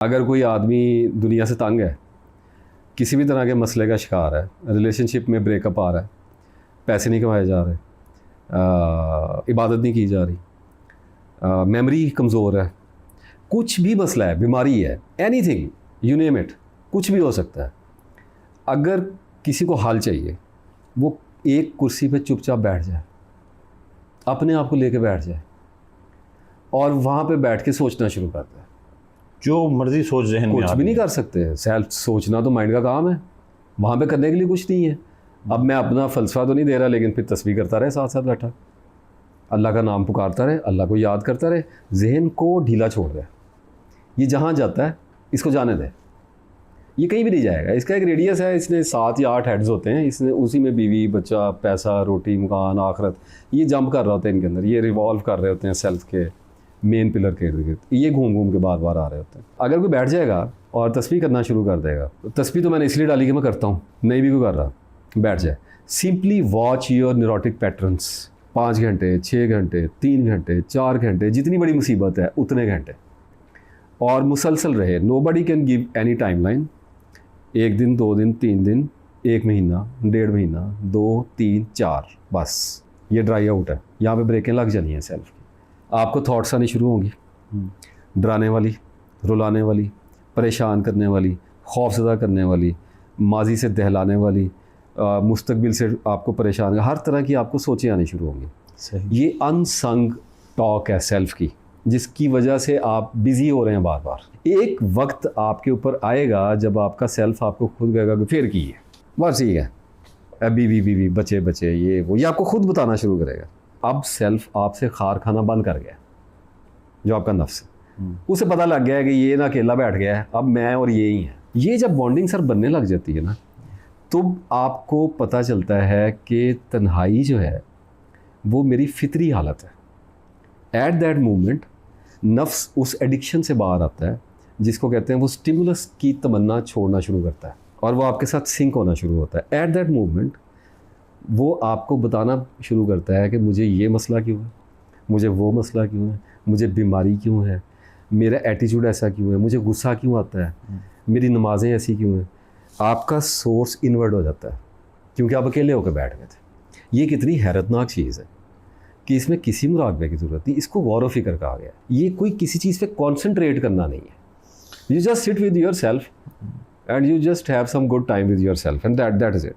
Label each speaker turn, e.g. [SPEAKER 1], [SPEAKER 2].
[SPEAKER 1] अगर कोई आदमी दुनिया से तंग है, किसी भी तरह के मसले का शिकार है, रिलेशनशिप में ब्रेकअप आ रहा है, पैसे नहीं कमाए जा रहे, इबादत नहीं की जा रही, मेमोरी कमज़ोर है, कुछ भी मसला है, बीमारी है, एनीथिंग यू नेम इट, कुछ भी हो सकता है। अगर किसी को हल चाहिए, वो एक कुर्सी पे चुपचाप बैठ जाए, अपने आप को लेके बैठ जाए और वहाँ पे बैठ के सोचना शुरू करता है।
[SPEAKER 2] जो मर्जी सोच जहन में
[SPEAKER 1] कुछ भी नहीं कर सकते, सेल्फ सोचना तो माइंड का काम है, वहाँ पे करने के लिए कुछ नहीं है। अब मैं अपना फ़लसफ़ा तो नहीं दे रहा, लेकिन फिर तस्बीह करता रहे, साथ साथ बैठा, अल्लाह का नाम पुकारता रहे, अल्लाह को याद करता रहे, जहन को ढीला छोड़ दे। ये जहाँ जाता है इसको जाने दे, ये कहीं भी नहीं जाएगा। इसका एक रेडियस है, इसने 7 या 8 हेड्स होते हैं, इसने उसी में बीवी बच्चा पैसा रोटी मकान आखरत ये जंप कर रहा होता है इनके अंदर, ये रिवॉल्व कर रहे होते हैं सेल्फ के मेन पिलर के इर्द गिर्द, ये घूम घूम के बार बार आ रहे होते हैं। अगर कोई बैठ जाएगा और तस्बीह करना शुरू कर देगा, तस्बीह तो मैंने इसलिए डाली कि मैं करता हूँ, नहीं भी कोई कर रहा, बैठ जाए, simply watch your neurotic patterns, 5 घंटे 6 घंटे 3 घंटे 4 घंटे, जितनी बड़ी मुसीबत है उतने घंटे, और मुसलसल रहे। Nobody can give any time line, 1 दिन 2 दिन 3 दिन 1 महीना 1.5 महीना 2 3 4, बस ये ड्राई आउट है। यहाँ पे ब्रेकें लग जानी है सेल्फ की। आपको थॉट्स आनी शुरू होंगी, डराने वाली, रुलाने वाली, परेशान करने वाली, खौफज़दा करने वाली, माजी से दहलाने वाली, मुस्तकबिल से आपको परेशान, हर तरह की आपको सोचें आनी शुरू होंगी।
[SPEAKER 2] सही।
[SPEAKER 1] ये अनसंग टॉक है सेल्फ की, जिसकी वजह से आप बिज़ी हो रहे हैं बार बार। एक वक्त आपके ऊपर आएगा जब आपका सेल्फ आपको खुद कहेगा कि फिर की है, बस ठीक है, अभी बीवी बच्चे बच्चे ये वो, ये आपको खुद बताना शुरू करेगा। अब सेल्फ आपसे खार खाना बंद कर गया, जो आपका नफ्स है, उसे पता लग गया है कि ये ना अकेला बैठ गया है, अब मैं और ये ही है। ये जब बॉन्डिंग सर बनने लग जाती है ना, तो आपको पता चलता है कि तन्हाई जो है वो मेरी फितरी हालत है। एट दैट मोमेंट नफ्स उस एडिक्शन से बाहर आता है, जिसको कहते हैं वो स्टिमुलस की तमन्ना छोड़ना शुरू करता है और वो आपके साथ सिंक होना शुरू होता है। एट दैट मोमेंट वो आपको बताना शुरू करता है कि मुझे ये मसला क्यों है, मुझे वो मसला क्यों है, मुझे बीमारी क्यों है, मेरा एटीट्यूड ऐसा क्यों है, मुझे गुस्सा क्यों आता है, मेरी नमाज़ें ऐसी क्यों हैं। आपका सोर्स इनवर्ट हो जाता है, क्योंकि आप अकेले होकर बैठ गए थे। ये कितनी हैरतनाक चीज़ है कि इसमें किसी मुराकबे की ज़रूरत नहीं, इसको गौर व फिक्र कहा गया। ये कोई किसी चीज़ पे कॉन्सेंट्रेट करना नहीं है। You just sit with yourself and you just have some good time with yourself and that is it.